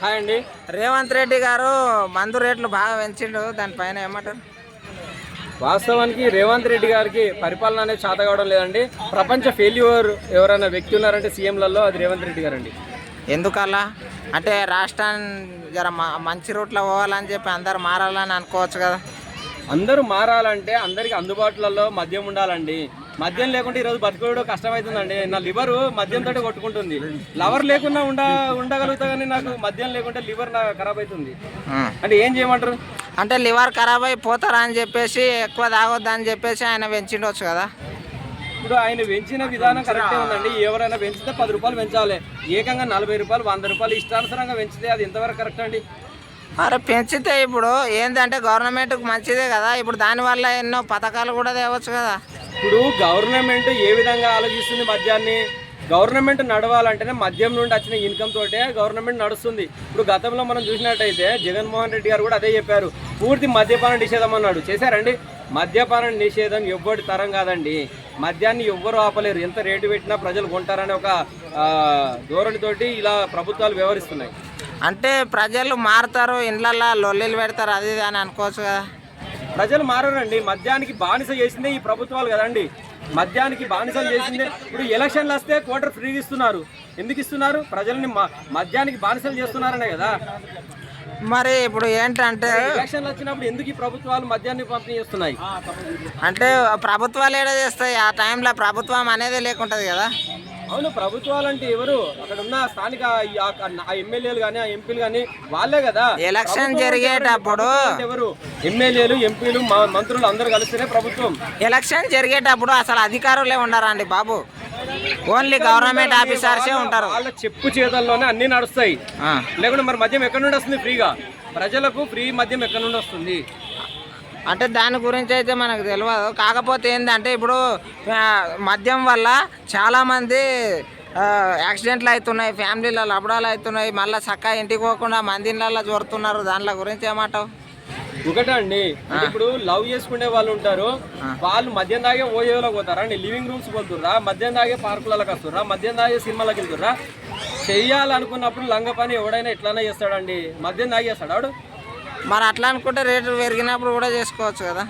Hi అండి. రేవంత్ రెడ్డి గారు మందు రేట్లు బాగా పెంచిండు, దానిపైన ఏమంటారు? వాస్తవానికి రేవంత్ రెడ్డి గారికి పరిపాలన అనేది చేత కావడం లేదండి. ప్రపంచ ఫెయిల్యూర్ ఎవరైనా వ్యక్తి ఉన్నారంటే సీఎంలలో అది రేవంత్ రెడ్డి గారండి. ఎందుకలా అంటే రాష్ట్రాన్ని జర మంచి రూట్లో పోవాలని చెప్పి అందరు మారాలని అనుకోవచ్చు కదా. అందరూ మారాలంటే అందరికి అందుబాటులలో మద్యం ఉండాలండి. మద్యం లేకుంటే ఈరోజు బతుకుడు కష్టమవుతుందండి. నా లివర్ మద్యంతో కొట్టుకుంటుంది. లవర్ లేకుండా ఉండగలుగుతా కానీ నాకు మద్యం లేకుంటే లివర్ నాకు ఖరాబ్ అవుతుంది. అంటే ఏం చేయమంటారు? అంటే లివర్ ఖరాబ్ అయిపోతారా అని చెప్పేసి ఎక్కువ తాగొద్దు అని చెప్పేసి ఆయన పెంచిండొచ్చు కదా. ఇప్పుడు ఆయన పెంచిన విధానం కరెక్టే ఉందండి. ఎవరైనా పెంచితే 10 రూపాయలు పెంచాలి. ఏకంగా 40 రూపాయలు 100 రూపాయలు ఇష్టానుసారంగా పెంచితే అది ఎంతవరకు కరెక్ట్ అండి? అరే పెంచితే ఇప్పుడు ఏంటంటే గవర్నమెంట్కి మంచిదే కదా. ఇప్పుడు దానివల్ల ఎన్నో పథకాలు కూడా తేవచ్చు కదా. ఇప్పుడు గవర్నమెంట్ ఏ విధంగా ఆలోచిస్తుంది మద్యాన్ని? గవర్నమెంట్ నడవాలంటేనే మద్యం నుండి వచ్చిన ఇన్కమ్ తోటే గవర్నమెంట్ నడుస్తుంది. ఇప్పుడు గతంలో మనం చూసినట్టయితే జగన్మోహన్ రెడ్డి గారు కూడా అదే చెప్పారు, పూర్తి మద్యపాన నిషేధం అన్నాడు. చేశారండి? మద్యపాన నిషేధం ఎవ్వరి తరం కాదండి. మద్యాన్ని ఎవ్వరు ఆపలేరు. ఎంత రేటు పెట్టినా ప్రజలు కొంటారనే ఒక ధోరణితోటి ఇలా ప్రభుత్వాలు వ్యవహరిస్తున్నాయి. అంటే ప్రజలు మారుతారు, ఇండ్లల్లో లొల్లిలు పెడతారు, అది ఇది అని అనుకోవచ్చు కదా. ప్రజలు మారారండి. మద్యానికి బానిస చేసిందే ఈ ప్రభుత్వాలు కదండి. మద్యానికి బానిసలు చేసిందే. ఇప్పుడు ఎలక్షన్లు వస్తే క్వార్టర్ ఫ్రీగా ఇస్తున్నారు. ఎందుకు ఇస్తున్నారు? ప్రజల్ని మద్యానికి బానిసలు చేస్తున్నారనే కదా. మరి ఇప్పుడు ఏంటంటే ఎలక్షన్లు వచ్చినప్పుడు ఎందుకు ఈ ప్రభుత్వాలు మద్యాన్ని పంపిణీ చేస్తున్నాయి? అంటే ప్రభుత్వాలు ఏడా చేస్తాయి? ఆ టైంలో ప్రభుత్వం అనేది లేకుంటుంది కదా. అవును, ప్రభుత్వాలు అంటే ఎవరు? అక్కడ ఉన్న స్థానిక ఎమ్మెల్యేలు కానీ ఆ ఎంపీలు కానీ వాళ్ళే కదా. ఎలక్షన్ జరిగేటప్పుడు ఎవరు? ఎమ్మెల్యేలు, ఎంపీలు, మంత్రులు అందరూ కలిస్తేనే ప్రభుత్వం. ఎలక్షన్ జరిగేటప్పుడు అసలు అధికారులే ఉండరండి బాబు, ఓన్లీ గవర్నమెంట్ ఆఫీసర్సే ఉంటారు. వాళ్ళ చెప్పు చేతల్లోనే అన్ని నడుస్తాయి. లేకుంటే మరి మద్యం ఎక్కడి నుండి వస్తుంది ఫ్రీగా? ప్రజలకు ఫ్రీ మద్యం ఎక్కడి నుండి వస్తుంది? అంటే దాని గురించి అయితే మనకు తెలియదు. కాకపోతే ఏంటంటే ఇప్పుడు మద్యం వల్ల చాలామంది యాక్సిడెంట్లు అవుతున్నాయి, ఫ్యామిలీలలో అబడాలు అవుతున్నాయి, మళ్ళీ చక్కగా ఇంటికి పోకుండా మంది ఇళ్ళల్లో జోరుతున్నారు. దానిలో గురించి ఏమంటావు? ఒకటే అండి, ఇప్పుడు లవ్ చేసుకునే వాళ్ళు ఉంటారు, వాళ్ళు మద్యం తాగే ఓయోలోకి పోతారా అండి? లివింగ్ రూమ్స్ పోతుర్రా? మద్యం తాగే పార్కులకు వస్తుర్రా? మద్యం తాగే సినిమాలకు వెళ్తుర్రా? చెయ్యాలనుకున్నప్పుడు లంగ పని ఎవడైనా ఎట్లన్నా చేస్తాడండి. మద్యం తాగేస్తాడు ఆడు. మరి అట్లా అనుకుంటే రేటు పెరిగినప్పుడు కూడా చేసుకోవచ్చు కదా.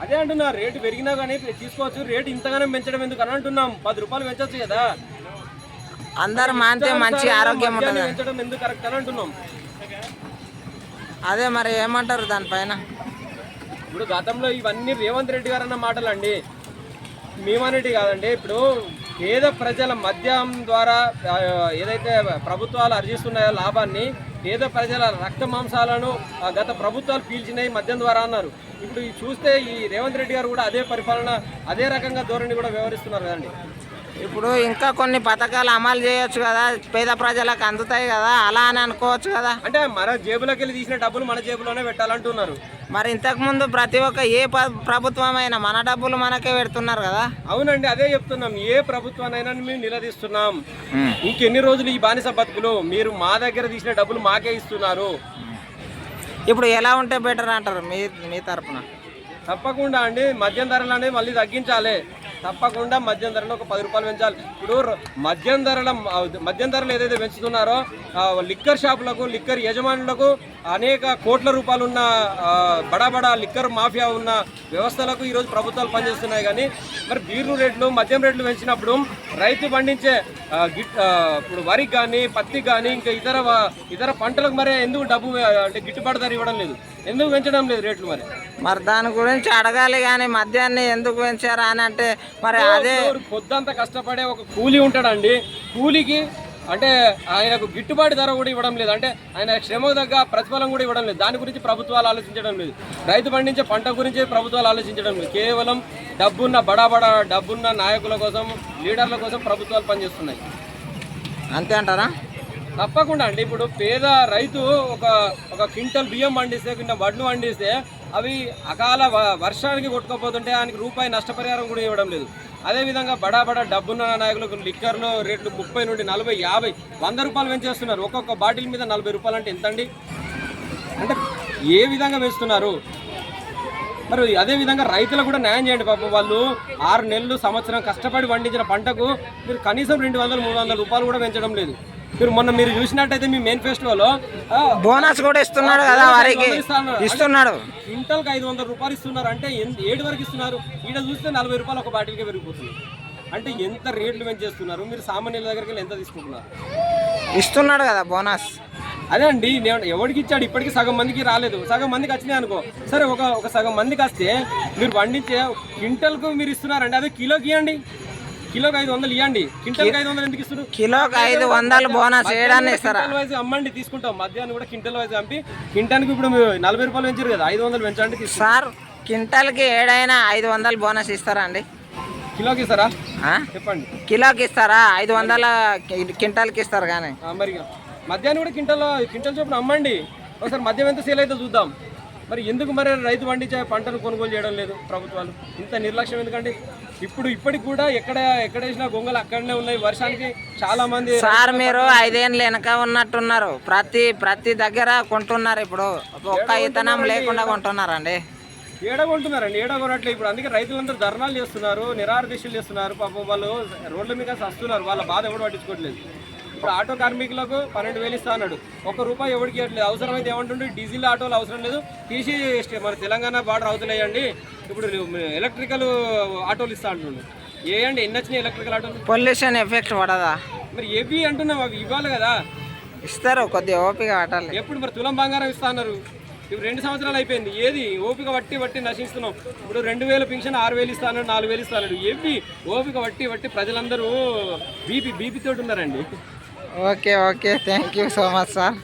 అదే అంటున్నా, రేటు పెరిగినా కానీ తీసుకోవచ్చు. రేటు ఇంతగానో పెంచడం ఎందుకు అని అంటున్నాం. 10 రూపాయలు పెంచవచ్చు కదా. అందరు మానితే మంచి ఆరోగ్యం ఉంటుంది. పెంచడం ఎందుకు కరెక్ట్ అని అంటున్నాం. అదే మరి ఏమంటారు దానిపైన? ఇప్పుడు గతంలో ఇవన్నీ రేవంత్ రెడ్డి గారు అన్న మాటలండి, మేమనేటి కాదండి. ఇప్పుడు పేద ప్రజల మద్యం ద్వారా ఏదైతే ప్రభుత్వాలు ఆర్జిస్తున్నాయో లాభాన్ని, పేద ప్రజల రక్త మాంసాలను గత ప్రభుత్వాలు పీల్చినాయి మద్యం ద్వారా అన్నారు. ఇప్పుడు చూస్తే ఈ రేవంత్ రెడ్డి గారు కూడా అదే పరిపాలన, అదే రకంగా ధోరణి కూడా వ్యవహరిస్తున్నారు కదండి. ఇప్పుడు ఇంకా కొన్ని పథకాలు అమలు చేయొచ్చు కదా, పేద ప్రజలకు అందుతాయి కదా, అలా అని అనుకోవచ్చు కదా. అంటే మన జేబులోకి వెళ్ళి తీసిన డబ్బులు మన జేబులోనే పెట్టాలంటున్నారు. మరి ఇంతకుముందు ప్రతి ఒక్క ఏ ప్రభుత్వం అయినా మన డబ్బులు మనకే పెడుతున్నారు కదా. అవునండి, అదే చెప్తున్నాం. ఏ ప్రభుత్వానైనా మేము నిలదీస్తున్నాం. ఇంకెన్ని రోజులు ఈ బానిస బతుకులు? మీరు మా దగ్గర తీసిన డబ్బులు మాకే ఇస్తున్నారు. ఇప్పుడు ఎలా ఉంటే బెటర్ అంటారు మీ తరఫున? తప్పకుండా అండి, మద్యం ధరలు అనేది మళ్ళీ తగ్గించాలి. తప్పకుండా మద్యం ధరలు ఒక 10 రూపాయలు పెంచాలి. ఇప్పుడు మద్యం ధరలు ఏదైతే పెంచుతున్నారో లిక్కర్ షాపులకు, లిక్కర్ యజమానులకు అనేక కోట్ల రూపాయలు ఉన్న బడా లిక్కర్ మాఫియా ఉన్న వ్యవస్థలకు ఈరోజు ప్రభుత్వాలు పనిచేస్తున్నాయి. కానీ మరి బీరు రేట్లు, మద్యం రేట్లు పెంచినప్పుడు రైతు పండించే ఇప్పుడు వరికి కానీ, పత్తికి కానీ, ఇంకా ఇతర పంటలకు మరి ఎందుకు డబ్బు అంటే గిట్టుబాటు ధర ఇవ్వడం లేదు? ఎందుకు పెంచడం లేదు రేట్లు? మరి దాని గురించి అడగాలి. కానీ మద్యాన్ని ఎందుకు పెంచారా అని అంటే మరి అదే పొద్దంతా కష్టపడే ఒక కూలీ ఉంటాడండి, కూలీకి అంటే ఆయనకు గిట్టుబాటు ధర కూడా ఇవ్వడం లేదు. అంటే ఆయన శ్రమకు తగ్గ ప్రతిఫలం కూడా ఇవ్వడం లేదు. దాని గురించి ప్రభుత్వాలు ఆలోచించడం లేదు. రైతు పండించే పంట గురించి ప్రభుత్వాలు ఆలోచించడం లేదు. కేవలం డబ్బున్న నాయకుల కోసం, లీడర్ల కోసం ప్రభుత్వాలు పనిచేస్తున్నాయి. అంతే అంటారా? తప్పకుండా అండి. ఇప్పుడు పేద రైతు ఒక క్వింటల్ బియ్యం పండిస్తే, క్వింటల్ వడ్లు పండిస్తే అవి అకాల వర్షానికి కొట్టుకోపోతుంటే ఆయనకి రూపాయి నష్టపరిహారం కూడా ఇవ్వడం లేదు. అదేవిధంగా బడా డబ్బున్న నాయకులకు లిక్కర్లు రేట్లు 30 నుండి 40, 50, 100 రూపాయలు పెంచేస్తున్నారు. ఒక్కొక్క బాటిల్ మీద 40 రూపాయలు అంటే ఎంతండి? అంటే ఏ విధంగా పెంచుతున్నారు? మరి అదేవిధంగా రైతులకు కూడా న్యాయం చేయండి. పాపం వాళ్ళు 6 నెలలు, సంవత్సరం కష్టపడి పండించిన పంటకు మీరు కనీసం 200, 300 రూపాయలు కూడా పెంచడం లేదు. మీరు చూసినట్టయితే మీ మేనిఫెస్టోలో బోనస్ కూడా ఇస్తున్నాడు కదా వారికి, ఇస్తున్నాడు. క్వింటల్కి 500 రూపాయలు ఇస్తున్నారు. అంటే ఏడు వరకు ఇస్తున్నారు? ఈడ చూస్తే 40 రూపాయలు ఒక బాటిల్కే పెరిగిపోతుంది. అంటే ఎంత రేట్లు పెంచేస్తున్నారు. మీరు సామాన్యుల దగ్గరికి వెళ్ళి ఎంత తీసుకుంటున్నారు? ఇస్తున్నాడు కదా బోనస్. అదే అండి, ఎవరికి ఇచ్చాడు? ఇప్పటికీ సగం మందికి రాలేదు. సగం మందికి వచ్చినాయి అనుకో, సరే ఒక సగం మందికి వస్తే మీరు పండించే క్వింటల్కు మీరు ఇస్తున్నారండి. అదే కిలోకి ఇవ్వండి, కిలోకి 500 ఇవ్వండి. క్వింటల్కి 500 ఎందుకు ఇస్తారు? కిలోకి 500 బోనస్ ఏడాన్ని ఇస్తారా? క్వింటల్ వైజ్ అమ్మండి, తీసుకుంటాం. మధ్యాహ్నం కూడా క్వింటల్ వైజ్ పంపి క్వింటానికి ఇప్పుడు 40 రూపాయలు పెంచారు కదా, 500 పెంచండి. సార్ క్వింటల్కి ఏడైనా 500 బోనస్ ఇస్తారా అండి? కిలోకి ఇస్తారా చెప్పండి? కిలోకి ఇస్తారా? 500 క్వింటల్కి ఇస్తారు కానీ. మరి మధ్యాహ్నం కూడా క్వింటల్ చొప్పున అమ్మండి. ఒకసారి మద్యం ఎంత సేల్ అయితే చూద్దాం. మరి ఎందుకు మరి రైతు పండించే పంటను కొనుగోలు చేయడం లేదు ప్రభుత్వాలు? ఇంత నిర్లక్ష్యం ఎందుకండి? ఇప్పటికి కూడా ఎక్కడ వేసినా గొంగలు అక్కడనే ఉన్నాయి. వర్షానికి చాలా మంది. సార్ మీరు 5 ఏళ్ళు వెనక ఉన్నట్టున్నారు. ప్రతి దగ్గర కొంటున్నారు. ఇప్పుడు ఒక్క ఇతనం లేకుండా కొంటున్నారండి. ఏడ కొంటున్నారండి? ఏడ కొనట్లే. ఇప్పుడు అందుకే రైతులందరూ ధర్నాలు చేస్తున్నారు, నిరాహార దీక్షలు చేస్తున్నారు. పాపం వాళ్ళు రోడ్ల మీద వస్తున్నారు. వాళ్ళ బాధ ఎవరు పట్టించుకోవట్లేదు. ఇప్పుడు ఆటో కార్మికులకు 12,000 ఇస్తా అన్నాడు. ₹1 ఎవరికి ఇవ్వట్లేదు. అవసరమైతే ఏమంటుండే, డీజిల్ ఆటోలు అవసరం లేదు, తీసి మన తెలంగాణ బార్డర్ అవుతున్నాయండి, ఇప్పుడు ఎలక్ట్రికల్ ఆటోలు ఇస్తా అంటుండే. ఏయండి ఎన్ని వచ్చినాయి ఎలక్ట్రికల్ ఆటోలు? పొల్యూషన్ ఎఫెక్ట్ పడదా? మరి ఏవి అంటున్నాం, అవి ఇవ్వాలి కదా. ఇస్తారు, కొద్దిగా ఓపిక పట్టాలి. ఎప్పుడు మరి తులం బంగారం ఇస్తా అన్నారు. ఇప్పుడు 2 సంవత్సరాలు అయిపోయింది. ఏది ఓపిక వట్టి నశిస్తున్నాం. ఇప్పుడు 2,000 పింఛన్ 6,000 ఇస్తా అన్నాడు, 4,000 ఇస్తా అన్నాడు. ఏవి ఓపిక వట్టి ప్రజలందరూ బీపీ తోటి ఉన్నారండి. Okay thank you so much sir.